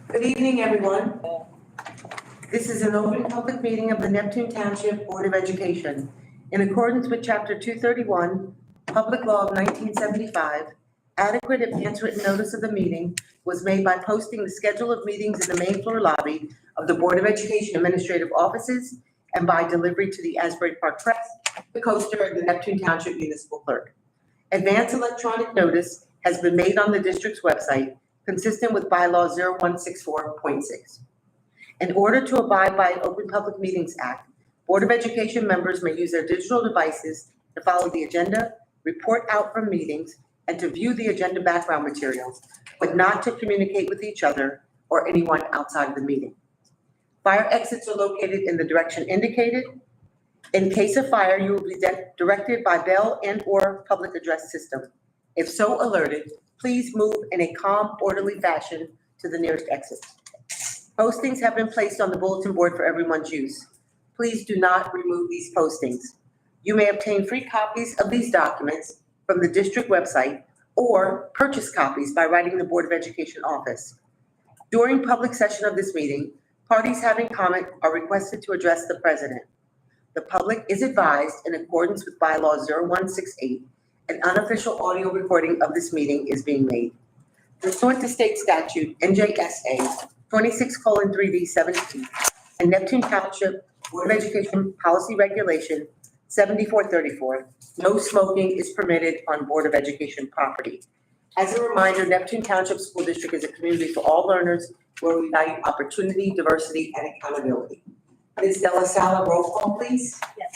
Good evening, everyone. This is an open public meeting of the Neptune Township Board of Education. In accordance with Chapter 231, Public Law of 1975, adequate advance written notice of the meeting was made by posting the schedule of meetings in the main floor lobby of the Board of Education administrative offices and by delivery to the Asbury Park Press, the Coaster, and the Neptune Township Municipal Clerk. Advance electronic notice has been made on the district's website, consistent with bylaw 0164.6. In order to abide by Open Public Meetings Act, Board of Education members may use their digital devices to follow the agenda, report out from meetings, and to view the agenda background materials, but not to communicate with each other or anyone outside of the meeting. Fire exits are located in the direction indicated. In case of fire, you will be directed by bell and/or public address system. If so alerted, please move in a calm, orderly fashion to the nearest exit. Postings have been placed on the bulletin board for everyone's use. Please do not remove these postings. You may obtain free copies of these documents from the district website or purchase copies by writing the Board of Education office. During public session of this meeting, parties having comment are requested to address the president. The public is advised in accordance with bylaw 0168, an unofficial audio recording of this meeting is being made. Pursuant to state statute NJSA 26:3D17 and Neptune Township Board of Education Policy Regulation 7434, no smoking is permitted on Board of Education property. As a reminder, Neptune Township School District is a community for all learners where we value opportunity, diversity, and accountability. Ms. Della Sala, roll call, please. Yes.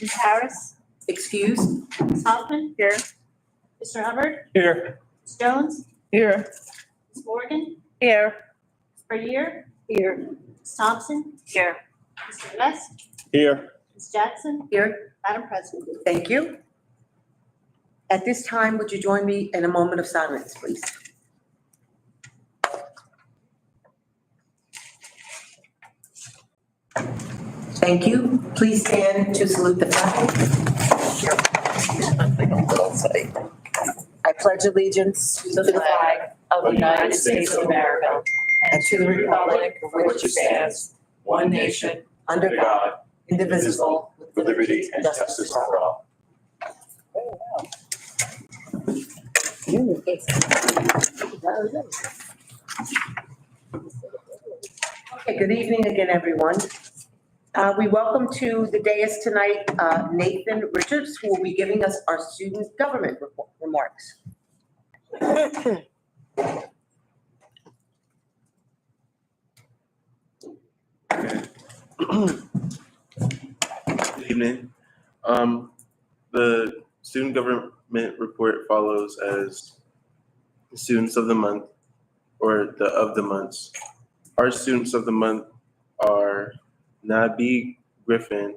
Ms. Harris? Excuse. Ms. Hoffman? Here. Mr. Hubbard? Here. Ms. Jones? Here. Ms. Morgan? Here. Ms. Bernier? Here. Ms. Thompson? Here. Mr. West? Here. Ms. Jackson? Here. Madam President? Thank you. At this time, would you join me in a moment of silence, please? Thank you. Please stand to salute the flag. I pledge allegiance to the flag of the United States of America and to the republic for which it stands, one nation, under God, indivisible, with liberty and justice for all. Okay, good evening again, everyone. We welcome to the dais tonight Nathan Richards, who will be giving us our student government remarks. Good evening. The student government report follows as students of the month, or the of the months. Our students of the month are Nabi Griffin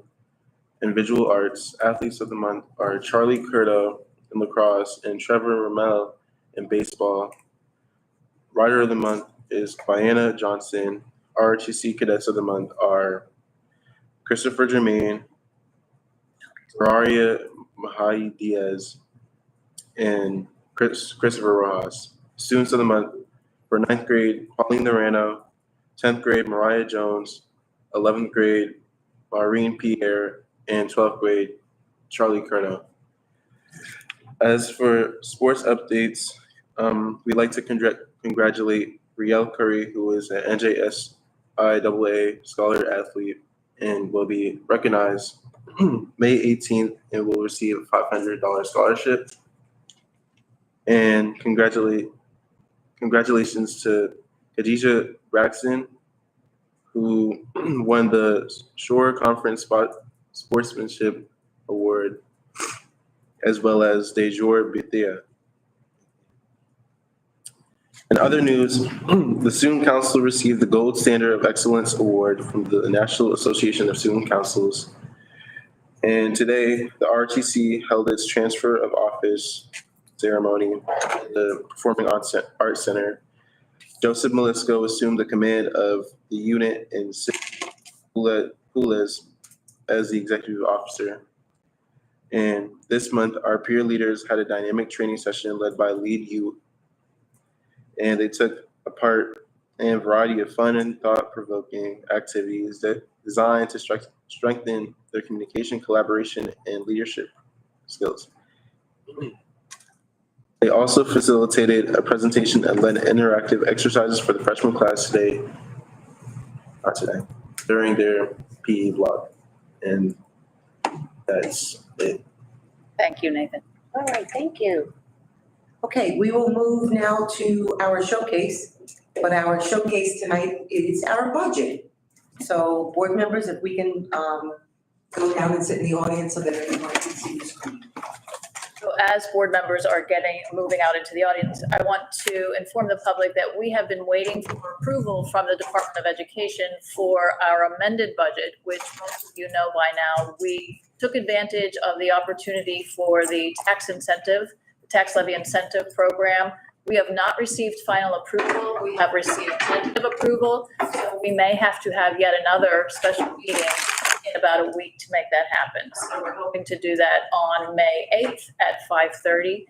in visual arts. Athletes of the month are Charlie Curto in lacrosse and Trevor Rommel in baseball. Rider of the month is Diana Johnson. ROTC cadets of the month are Christopher Germain, Raria Mahai Diaz, and Christopher Rojas. Students of the month for 9th grade, Pauline Norano, 10th grade, Mariah Jones, 11th grade, Maureen Pierre, and 12th grade, Charlie Curto. As for sports updates, we'd like to congratulate Riel Curry, who is an NJSIAA Scholar Athlete and will be recognized May 18th and will receive a $500 scholarship. And congratulations to Khadijah Braxton, who won the Shore Conference Sportsmanship Award, as well as Dejor Bithia. In other news, the Student Council received the Gold Standard of Excellence Award from the National Association of Student Councils. And today, the RTC held its transfer of office ceremony at the Performing Arts Center. Joseph Malisco assumed the command of the unit and Pulas as the executive officer. And this month, our peer leaders had a dynamic training session led by Lead Youth. and they took part in a variety of fun and thought-provoking activities that designed to strengthen their communication, collaboration, and leadership skills. They also facilitated a presentation and led interactive exercises for the freshman class during their PE block. And that's it. Thank you, Nathan. All right, thank you. Okay, we will move now to our showcase, but our showcase tonight is our budget. So board members, if we can go down and sit in the audience so that everyone can see the screen. So as board members are moving out into the audience, I want to inform the public that we have been waiting for approval from the Department of Education for our amended budget, which most of you know by now. We took advantage of the opportunity for the tax levy incentive program. We have not received final approval. We have received tentative approval. So we may have to have yet another special meeting in about a week to make that happen. So we're hoping to do that on May 8th at 5:30.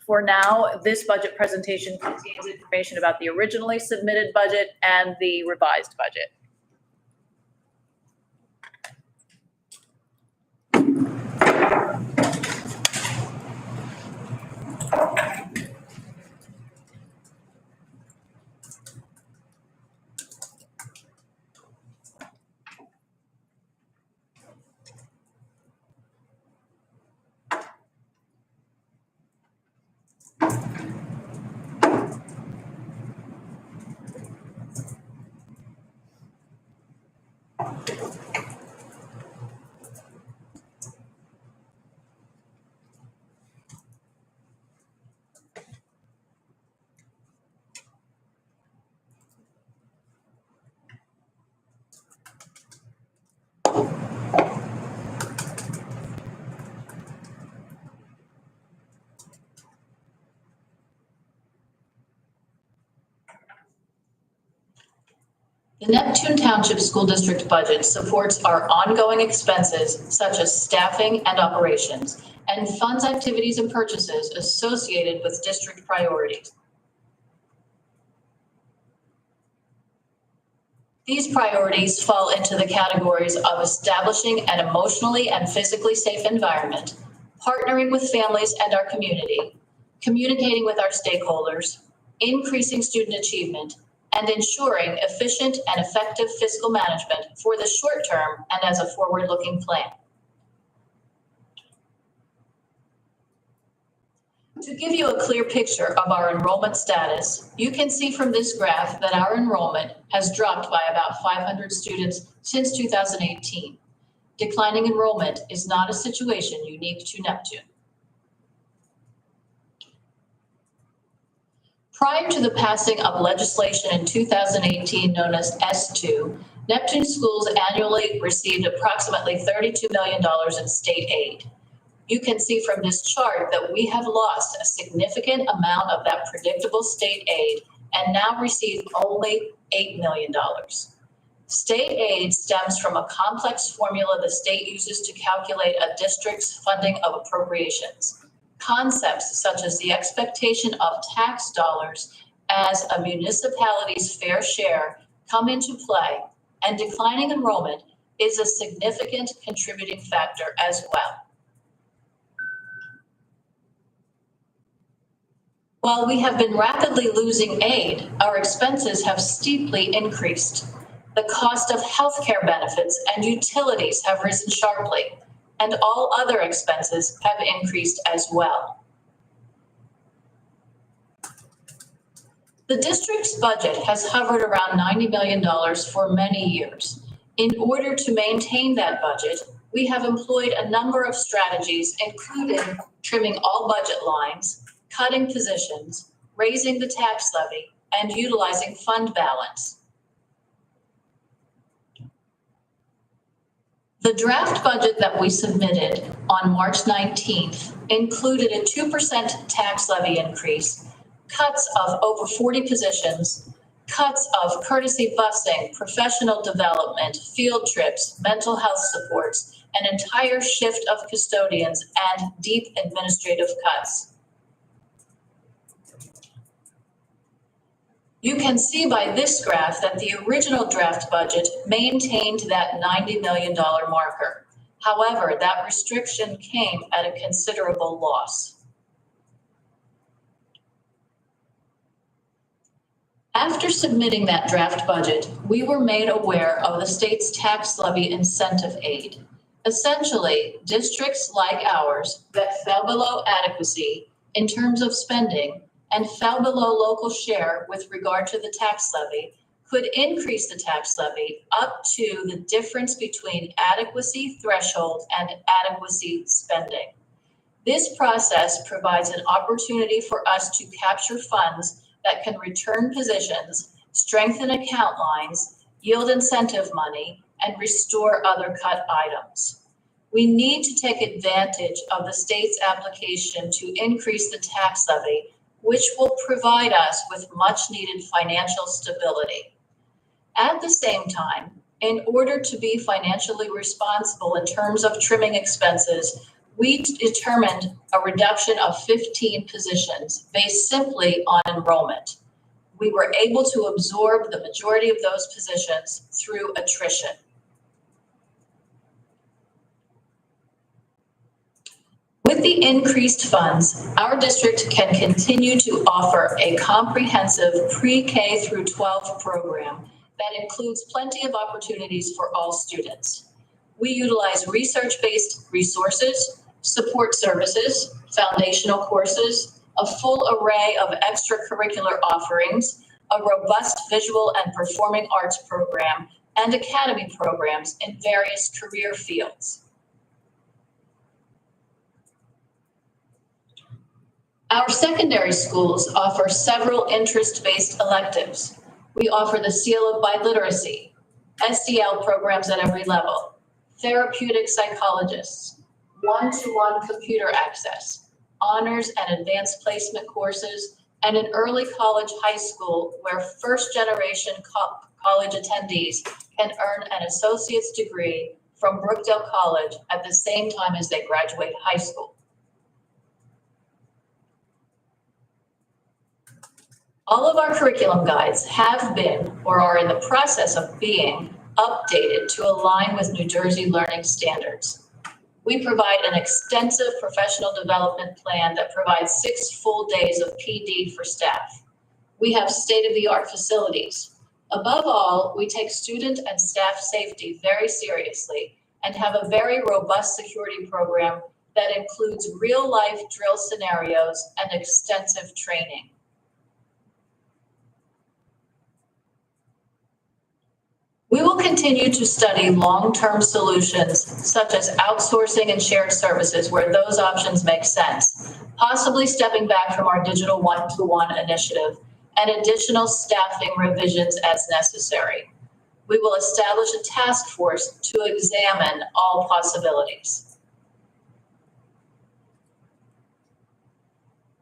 For now, this budget presentation contains information about the originally submitted budget and the revised budget. The Neptune Township School District budget supports our ongoing expenses such as staffing and operations, and funds activities and purchases associated with district priorities. These priorities fall into the categories of establishing an emotionally and physically safe environment, partnering with families and our community, communicating with our stakeholders, increasing student achievement, and ensuring efficient and effective fiscal management for the short term and as a forward-looking plan. To give you a clear picture of our enrollment status, you can see from this graph that our enrollment has dropped by about 500 students since 2018. Declining enrollment is not a situation unique to Neptune. Prior to the passing of legislation in 2018 known as S2, Neptune schools annually received approximately $32 million in state aid. You can see from this chart that we have lost a significant amount of that predictable state aid and now receive only $8 million. State aid stems from a complex formula the state uses to calculate a district's funding of appropriations. Concepts such as the expectation of tax dollars as a municipality's fair share come into play, and declining enrollment is a significant contributing factor as well. While we have been rapidly losing aid, our expenses have steeply increased. The cost of healthcare benefits and utilities have risen sharply, and all other expenses have increased as well. The district's budget has hovered around $90 million for many years. In order to maintain that budget, we have employed a number of strategies, including trimming all budget lines, cutting positions, raising the tax levy, and utilizing fund balance. The draft budget that we submitted on March 19th included a 2% tax levy increase, cuts of over 40 positions, cuts of courtesy busing, professional development, field trips, mental health supports, an entire shift of custodians, and deep administrative cuts. You can see by this graph that the original draft budget maintained that $90 million marker. However, that restriction came at a considerable loss. After submitting that draft budget, we were made aware of the state's tax levy incentive aid. Essentially, districts like ours that fell below adequacy in terms of spending and fell below local share with regard to the tax levy could increase the tax levy up to the difference between adequacy threshold and adequacy spending. This process provides an opportunity for us to capture funds that can return positions, strengthen account lines, yield incentive money, and restore other cut items. We need to take advantage of the state's application to increase the tax levy, which will provide us with much-needed financial stability. At the same time, in order to be financially responsible in terms of trimming expenses, we determined a reduction of 15 positions based simply on enrollment. We were able to absorb the majority of those positions through attrition. With the increased funds, our district can continue to offer a comprehensive pre-K through 12 program that includes plenty of opportunities for all students. We utilize research-based resources, support services, foundational courses, a full array of extracurricular offerings, a robust visual and performing arts program, and academy programs in various career fields. Our secondary schools offer several interest-based electives. We offer the Seal of Biliteracy, SEL programs at every level, therapeutic psychologists, one-to-one computer access, honors and advanced placement courses, and an early college high school where first-generation college attendees can earn an associate's degree from Brookdale College at the same time as they graduate high school. All of our curriculum guides have been or are in the process of being updated to align with New Jersey learning standards. We provide an extensive professional development plan that provides 6 full days of PD for staff. We have state-of-the-art facilities. Above all, we take student and staff safety very seriously and have a very robust security program that includes real-life drill scenarios and extensive training. We will continue to study long-term solutions such as outsourcing and shared services where those options make sense, possibly stepping back from our digital one-to-one initiative and additional staffing revisions as necessary. We will establish a task force to examine all possibilities.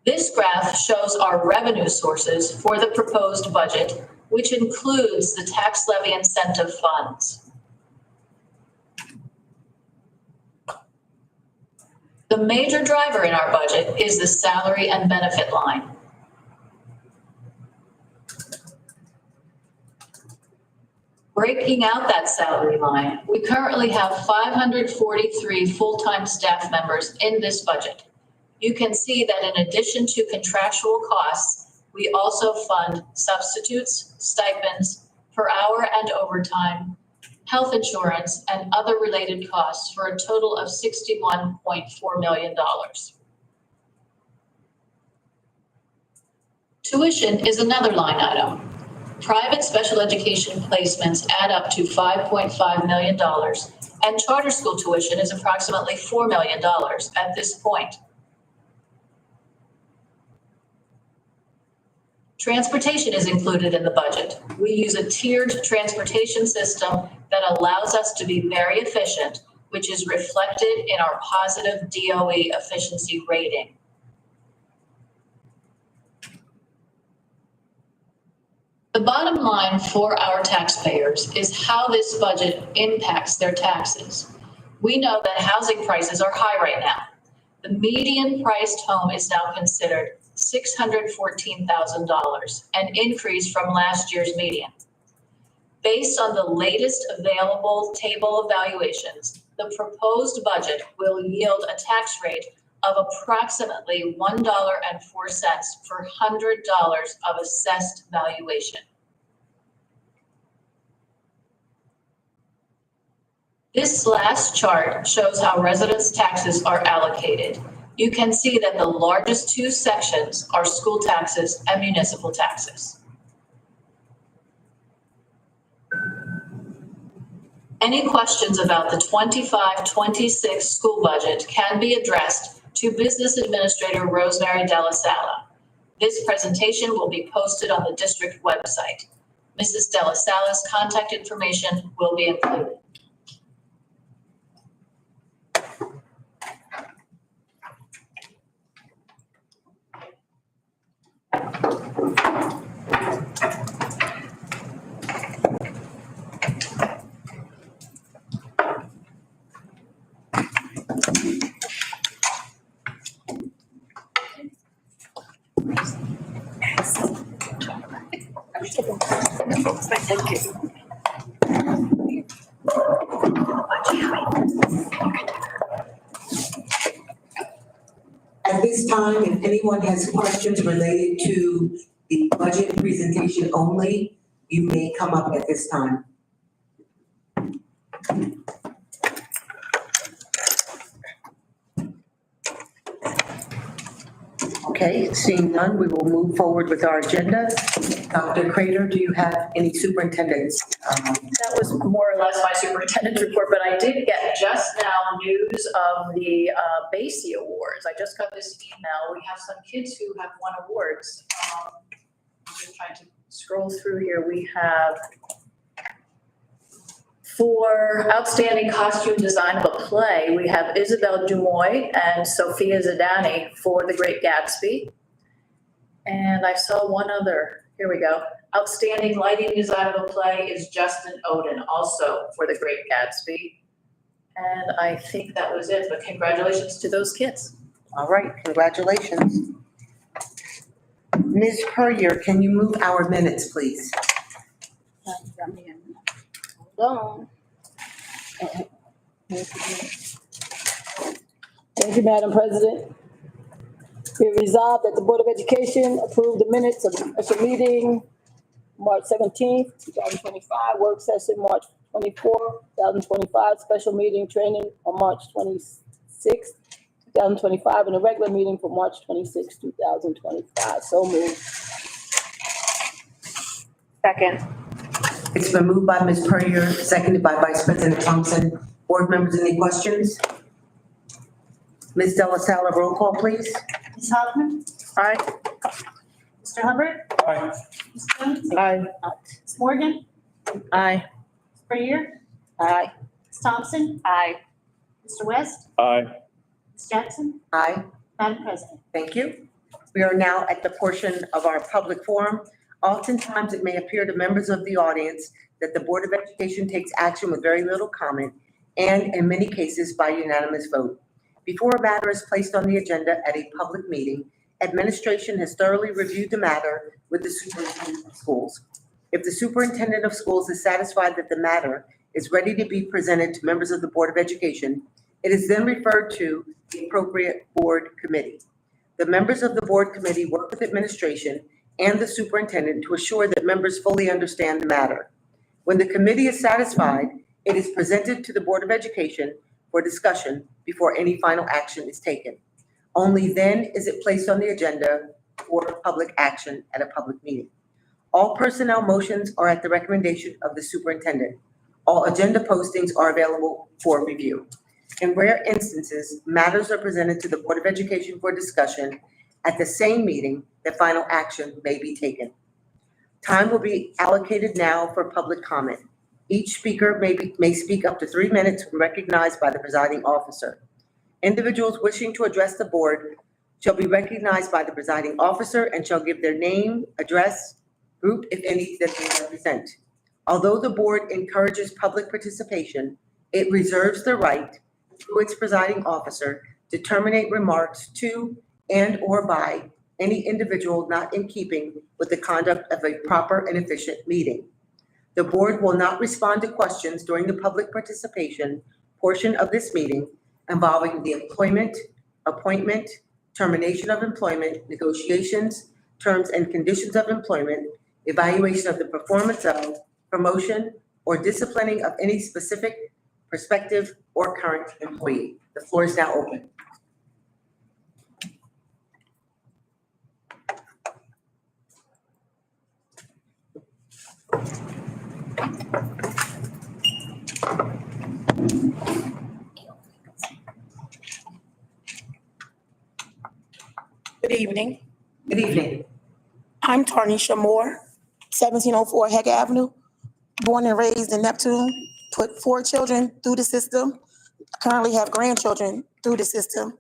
This graph shows our revenue sources for the proposed budget, which includes the tax levy incentive funds. The major driver in our budget is the salary and benefit line. Breaking out that salary line, we currently have 543 full-time staff members in this budget. You can see that in addition to contractual costs, we also fund substitutes, stipends, per hour and overtime, health insurance, and other related costs for a total of $61.4 million. Tuition is another line item. Private special education placements add up to $5.5 million, and charter school tuition is approximately $4 million at this point. Transportation is included in the budget. We use a tiered transportation system that allows us to be very efficient, which is reflected in our positive DOE efficiency rating. The bottom line for our taxpayers is how this budget impacts their taxes. We know that housing prices are high right now. The median priced home is now considered $614,000, an increase from last year's median. Based on the latest available table of valuations, the proposed budget will yield a tax rate of approximately $1.04 per $100 of assessed valuation. This last chart shows how residents' taxes are allocated. You can see that the largest two sections are school taxes and municipal taxes. Any questions about the 25-26 school budget can be addressed to Business Administrator Rosemary Della Sala. This presentation will be posted on the district website. Mrs. Della Sala's contact information will be included. At this time, if anyone has questions related to the budget presentation only, you may come up at this time. Okay, seeing none, we will move forward with our agenda. Dr. Crater, do you have any superintendents? That was more or less my superintendent's report, but I did get just now news of the BASE Awards. I just got this email. We have some kids who have won awards. I'm just trying to scroll through here. We have for outstanding costume design of a play, we have Isabel Dumoy and Sophia Zadani for The Great Gatsby. And I saw one other, here we go. Outstanding lighting design of a play is Justin Oden, also for The Great Gatsby. And I think that was it, but congratulations to those kids. All right, congratulations. Ms. Puryear, can you move our minutes, please? Hold on. Thank you, Madam President. Be it resolved that the Board of Education approve the minutes of the special meeting, March 17th, 2025, work session, March 24th, 2025, special meeting training on March 26th, 2025, and a regular meeting for March 26th, 2025. So moved. Second. It's been moved by Ms. Puryear, seconded by Vice President Thompson. Board members, any questions? Ms. Della Sala, roll call, please. Ms. Hoffman? Aye. Mr. Hubbard? Aye. Ms. Jones? Aye. Ms. Morgan? Aye. Ms. Puryear? Aye. Ms. Thompson? Aye. Mr. West? Aye. Ms. Jackson? Aye. Madam President. Thank you. We are now at the portion of our public forum. Oftentimes, it may appear to members of the audience that the Board of Education takes action with very little comment, and in many cases, by unanimous vote. Before a matter is placed on the agenda at a public meeting, administration has thoroughly reviewed the matter with the superintendent of schools. If the superintendent of schools is satisfied that the matter is ready to be presented to members of the Board of Education, it is then referred to the appropriate board committee. The members of the board committee work with administration and the superintendent to assure that members fully understand the matter. When the committee is satisfied, it is presented to the Board of Education for discussion before any final action is taken. Only then is it placed on the agenda for public action at a public meeting. All personnel motions are at the recommendation of the superintendent. All agenda postings are available for review. In rare instances, matters are presented to the Board of Education for discussion at the same meeting that final action may be taken. Time will be allocated now for public comment. Each speaker may speak up to 3 minutes when recognized by the presiding officer. Individuals wishing to address the board shall be recognized by the presiding officer and shall give their name, address, group, if any, that they represent. Although the board encourages public participation, it reserves the right through its presiding officer to terminate remarks to and/or by any individual not in keeping with the conduct of a proper and efficient meeting. The board will not respond to questions during the public participation portion of this meeting involving the employment, appointment, termination of employment, negotiations, terms and conditions of employment, evaluation of the performance of, promotion, or disciplining of any specific prospective or current employee. The floor is now open. Good evening. Good evening. I'm Tarnisha Moore, 1704 Heck Avenue, born and raised in Neptune, put 4 children through the system, currently have grandchildren through the system.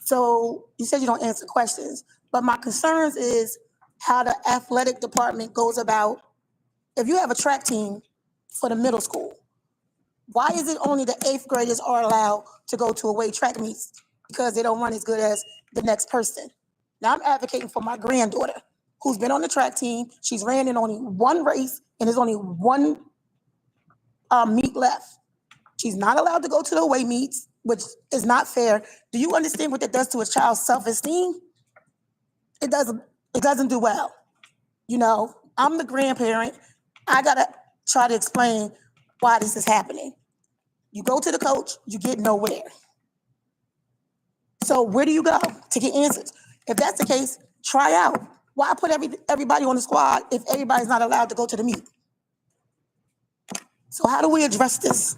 So you said you don't answer questions, but my concerns is how the athletic department goes about, if you have a track team for the middle school, why is it only the 8th graders are allowed to go to away track meets? Because they don't run as good as the next person. Now I'm advocating for my granddaughter who's been on the track team. She's ran in only 1 race and there's only 1 meet left. She's not allowed to go to the away meets, which is not fair. Do you understand what that does to a child's self-esteem? It doesn't do well. You know, I'm the grandparent. I gotta try to explain why this is happening. You go to the coach, you get nowhere. So where do you go to get answers? If that's the case, try out. Why put everybody on the squad if everybody's not allowed to go to the meet? So how do we address this?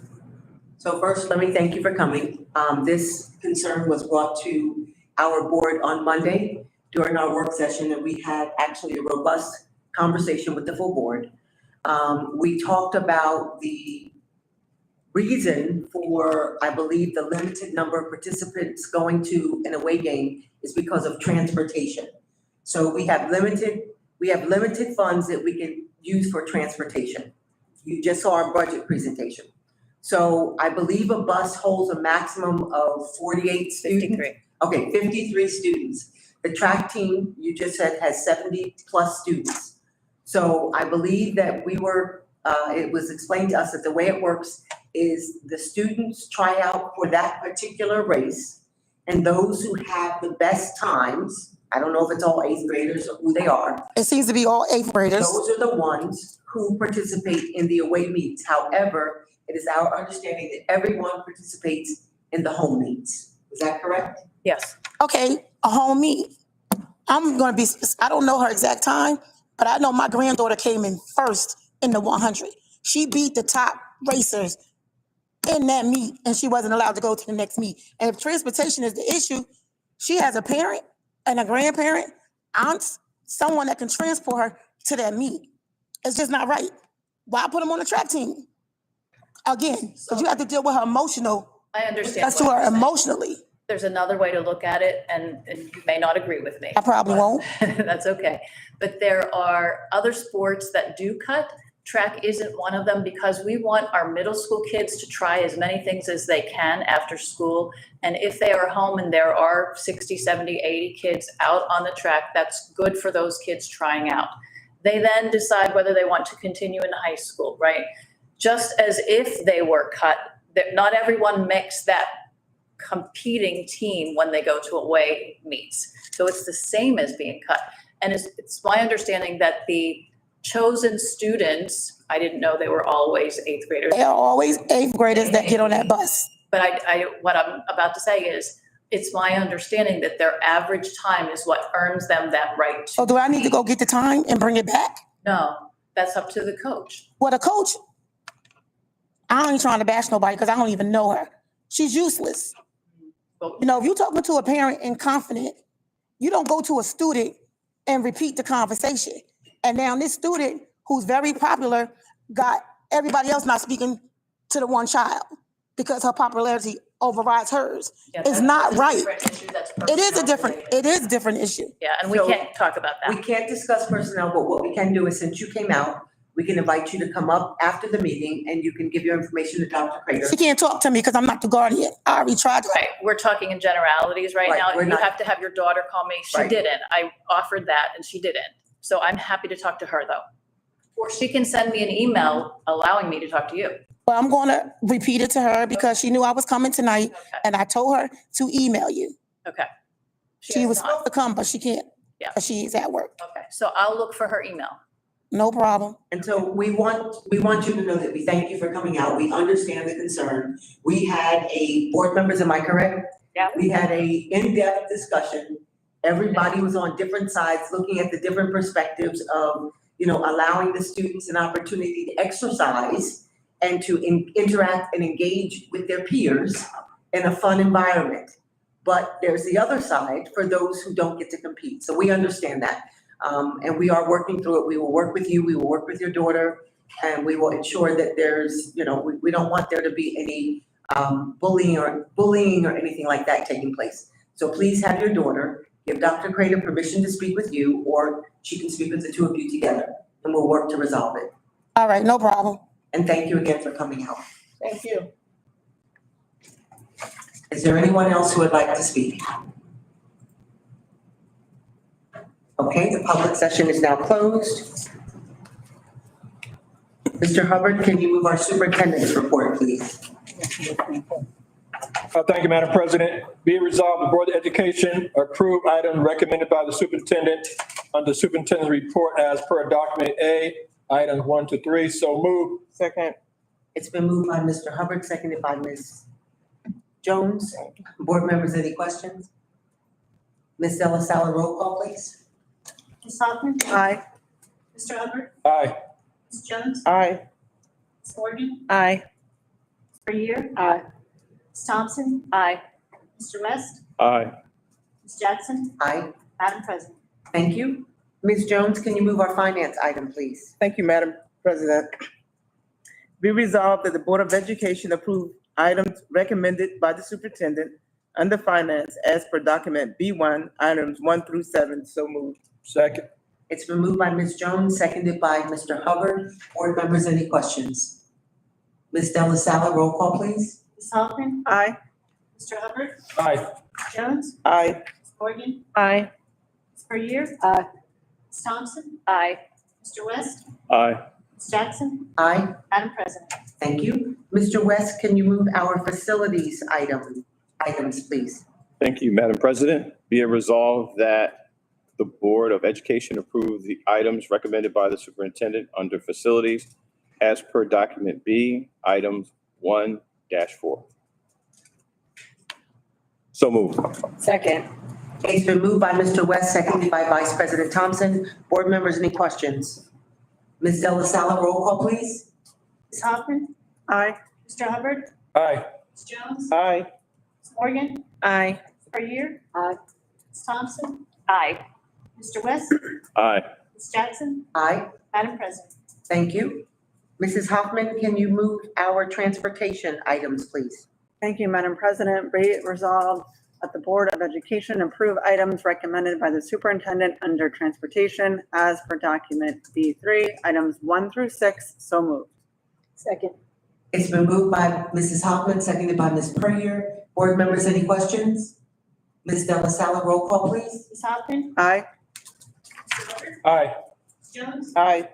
So first, let me thank you for coming. This concern was brought to our board on Monday during our work session, and we had actually a robust conversation with the full board. We talked about the reason for, I believe, the limited number of participants going to an away game is because of transportation. So we have limited funds that we can use for transportation. You just saw our budget presentation. So I believe a bus holds a maximum of 48 students. 53. Okay, 53 students. The track team, you just said, has 70 plus students. So I believe that it was explained to us that the way it works is the students try out for that particular race, and those who have the best times, I don't know if it's all 8th graders or who they are, It seems to be all 8th graders. those are the ones who participate in the away meets. However, it is our understanding that everyone participates in the home meets. Is that correct? Yes. Okay, a home meet. I don't know her exact time, but I know my granddaughter came in first in the 100. She beat the top racers in that meet, and she wasn't allowed to go to the next meet. And if transportation is the issue, she has a parent and a grandparent, aunts, someone that can transport her to that meet. It's just not right. Why put them on the track team? Again, because you have to deal with her I understand. that's to what her you're saying. emotionally. There's another way to look at it, and you may not agree with me. I probably but won't. That's okay. But there are other sports that do cut. Track isn't one of them because we want our middle school kids to try as many things as they can after school. And if they are home and there are 60, 70, 80 kids out on the track, that's good for those kids trying out. They then decide whether they want to continue in high school, right? Just as if they were cut, that not everyone makes that competing team when they go to away meets. So it's the same as being cut. And it's my understanding that the chosen students, I didn't know they were always 8th graders. They are always 8th graders that get on that bus. But what I'm about to say is, it's my understanding that their average time is what earns them that right to. So do I need to go get the time and bring it back? No, that's up to the coach. Well, the coach, I ain't trying to bash nobody because I don't even know her. She's useless. Well, You know, if you're talking to a parent and confident, you don't go to a student and repeat the conversation. And now this student who's very popular got everybody else not speaking to the one child because her popularity overrides hers. yeah, It's that's not a right. different issue. That's It is a personnel different issue. Yeah, and we So- can't talk about We that. can't discuss personnel, but what we can do is, since you came out, we can invite you to come up after the meeting and you can give your information to Dr. Crater. She can't talk to me because I'm not the guardian. I already tried to. Right, we're talking in generalities right Right, now. we're You not- have to have your daughter call me. She Right. didn't. I offered that and she didn't. So I'm happy to talk to her though. Or she can send me an email allowing me to talk to you. But I'm gonna repeat it to her because she knew I was coming tonight Okay, and I told her to email you. okay. She has was not. supposed to come, but she can't. Yeah. Because she's at work. Okay, so I'll look for her email. No problem. And so we want you to know that we thank you for coming out. We understand the concern. We had board members, am I correct? Yeah. We had a in-depth discussion. Everybody was on different sides, looking at the different perspectives of, allowing the students an opportunity to exercise and to interact and engage with their peers in a fun environment. But there's the other side for those who don't get to compete. So we understand that. And we are working through it. We will work with you. We will work with your daughter. And we will ensure that there's, we don't want there to be any bullying or anything like that taking place. So please have your daughter give Dr. Crater permission to speak with you, or she can speak with the two of you together, and we'll work to resolve it. All right, no problem. And thank you again for coming out. Thank you. Is there anyone else who would like to speak? Okay, the public session is now closed. Mr. Hubbard, can you move our superintendent's report, please? Thank you, Madam President. Be it resolved, the Board of Education approve item recommended by the superintendent under superintendent's report as per document A, items 1 to 3. So moved. Second. It's been moved by Mr. Hubbard, seconded by Ms. Jones. Board members, any questions? Ms. Della Sala, roll call, please. Ms. Hoffman? Aye. Mr. Hubbard? Aye. Ms. Jones? Aye. Ms. Morgan? Aye. Ms. Bernier? Aye. Ms. Thompson? Aye. Mr. West? Aye. Ms. Jackson? Aye, Madam President? thank you. Ms. Jones, can you move our finance item, please? Thank you, Madam President. Be resolved that the Board of Education approve items recommended by the superintendent under finance as per document B1, items 1 through 7. So moved. Second. It's been moved by Ms. Jones, seconded by Mr. Hubbard. Board members, any questions? Ms. Della Sala, roll call, please. Ms. Hoffman? Aye. Mr. Hubbard? Aye. Ms. Jones? Aye. Ms. Morgan? Aye. Ms. Bernier? Aye. Ms. Thompson? Aye. Mr. West? Aye. Ms. Jackson? Aye, Madam President? thank you. Mr. West, can you move our facilities items, please? Thank you, Madam President. Be it resolved that the Board of Education approve the items recommended by the superintendent under facilities as per document B, items 1-4. So moved. Second. It's been moved by Mr. West, seconded by Vice President Thompson. Board members, any questions? Ms. Della Sala, roll call, please. Ms. Hoffman? Aye. Mr. Hubbard? Aye. Ms. Jones? Aye. Ms. Morgan? Aye. Ms. Bernier? Aye. Ms. Thompson? Aye. Mr. West? Aye. Ms. Jackson? Aye, Madam President? thank you. Mrs. Hoffman, can you move our transportation items, please? Thank you, Madam President. Be it resolved that the Board of Education approve items recommended by the superintendent under transportation as per document B3, items 1 through 6. So moved. Second. It's been moved by Mrs. Hoffman, seconded by Ms. Puryear. Board members, any questions? Ms. Della Sala, roll call, please. Ms. Hoffman? Aye. Mr. Hubbard? Aye. Ms. Jones? Aye.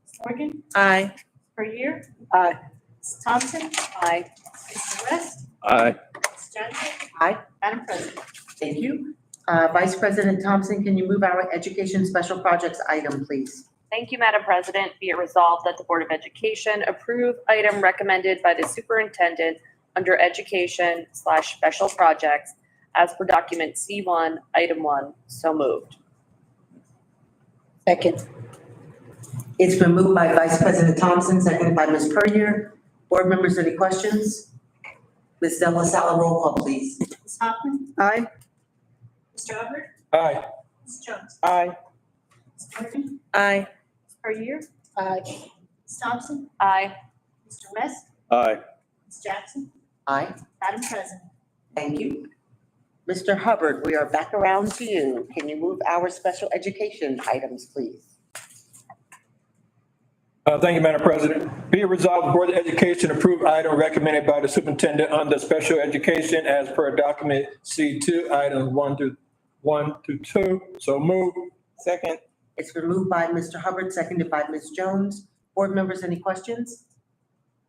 Ms. Morgan? Aye. Ms. Bernier? Aye. Ms. Thompson? Aye. Mr. West? Aye. Ms. Jackson? Aye, Madam President? thank you. Vice President Thompson, can you move our education special projects item, please? Thank you, Madam President. Be it resolved that the Board of Education approve item recommended by the superintendent under education/special projects as per document C1, item 1. So moved. Second. It's been moved by Vice President Thompson, seconded by Ms. Puryear. Board members, any questions? Ms. Della Sala, roll call, please. Ms. Hoffman? Aye. Mr. Hubbard? Aye. Ms. Jones? Aye. Ms. Morgan? Aye. Ms. Bernier? Aye. Ms. Thompson? Aye. Mr. West? Aye. Ms. Jackson? Aye, Madam President? thank you. Mr. Hubbard, we are back around to you. Can you move our special education items, please? Thank you, Madam President. Be it resolved, the Board of Education approve item recommended by the superintendent under special education as per document C2, items 1 through 2. So moved. Second. It's been moved by Mr. Hubbard, seconded by Ms. Jones. Board members, any questions?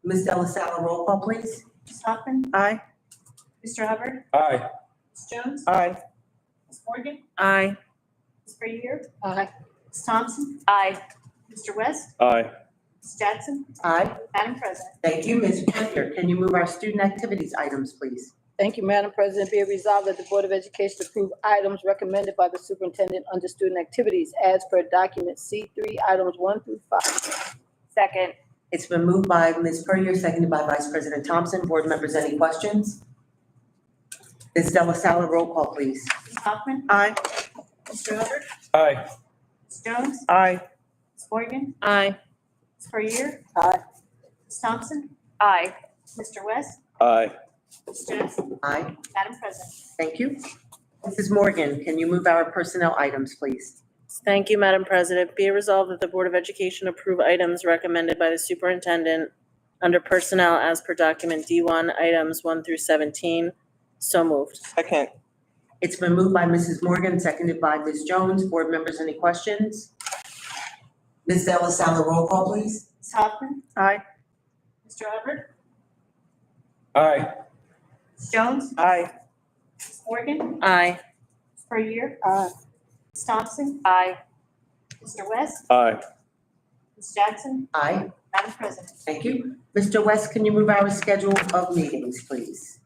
Ms. Dellasala, roll call, please. Ms. Hoffman, Aye. Mr. Hubbard, Aye. Ms. Jones, Aye. Ms. Morgan, Aye. Ms. Frazier, Aye. Ms. Thompson, Aye. Mr. West, Aye. Ms. Jackson, Aye. Madam President. Thank you. Ms. Pender, can you move our student activities items, please? Thank you, Madam President. Be it resolved that the Board of Education approve items recommended by the superintendent under student activities as per document C3, items 1 through 5. Second. It's been moved by Ms. Puryear, seconded by Vice President Thompson. Board members, any questions? Ms. Dellasala, roll call, please. Ms. Hoffman, Aye. Mr. Hubbard, Aye. Ms. Jones, Aye. Ms. Morgan, Aye. Ms. Frazier, Aye. Ms. Thompson, Aye. Mr. West, Aye. Ms. Jackson, Aye. Madam President. Thank you. Mrs. Morgan, can you move our personnel items, please? Thank you, Madam President. Be it resolved that the Board of Education approve items recommended by the superintendent under personnel as per document D1, items 1 through 17. So moved. Second. It's been moved by Mrs. Morgan, seconded by Ms. Jones. Board members, any questions? Ms. Dellasala, roll call, please. Ms. Hoffman, Aye. Mr. Hubbard, Aye. Ms. Jones, Aye. Ms. Morgan, Aye. Ms. Frazier, Aye. Ms. Thompson, Aye. Mr. West, Aye. Ms. Jackson, Aye. Madam President. Thank you. Mr. West, can you move our schedule of meetings, please?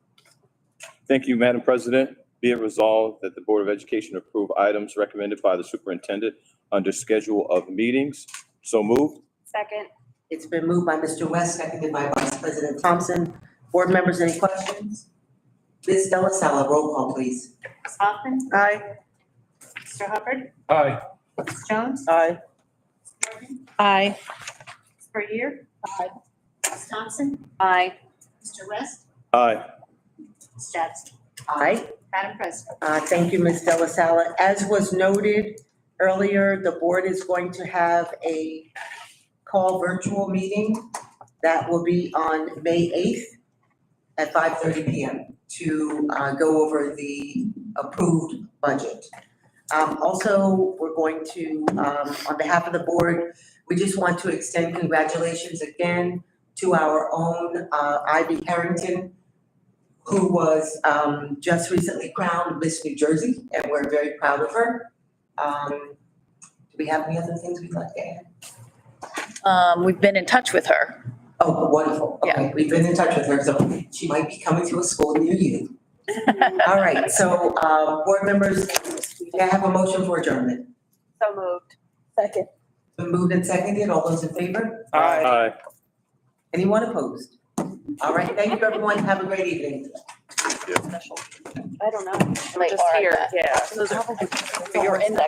Thank you, Madam President. Be it resolved that the Board of Education approve items recommended by the superintendent under schedule of meetings. So moved. Second. It's been moved by Mr. West, seconded by Vice President Thompson. Board members, any questions? Ms. Dellasala, roll call, please. Ms. Hoffman, Aye. Mr. Hubbard, Aye. Ms. Jones, Aye. Ms. Morgan, Aye. Ms. Frazier, Aye. Ms. Thompson, Aye. Mr. West, Aye. Ms. Jackson, Aye. Madam President. Thank you, Ms. Dellasala. As was noted earlier, the board is going to have a call virtual meeting that will be on May 8th at 5:30 PM to go over the approved budget. Also, we're going to, on behalf of the board, we just want to extend congratulations again to our own Ivy Harrington, who was just recently crowned Miss New Jersey, and we're very proud of her. Do we have any other things we'd like to add? We've been in touch with her. Oh, wonderful. Okay, we've been in touch with her, so she might be coming to a school near you. All right, so board members, may I have a motion for adjournment? So moved. Second. Been moved and seconded. All those in favor? Aye. Anyone opposed? All right, thank you, everyone. Have a great evening. I don't know. I'm They just are here. that. Yeah. Those are for your index.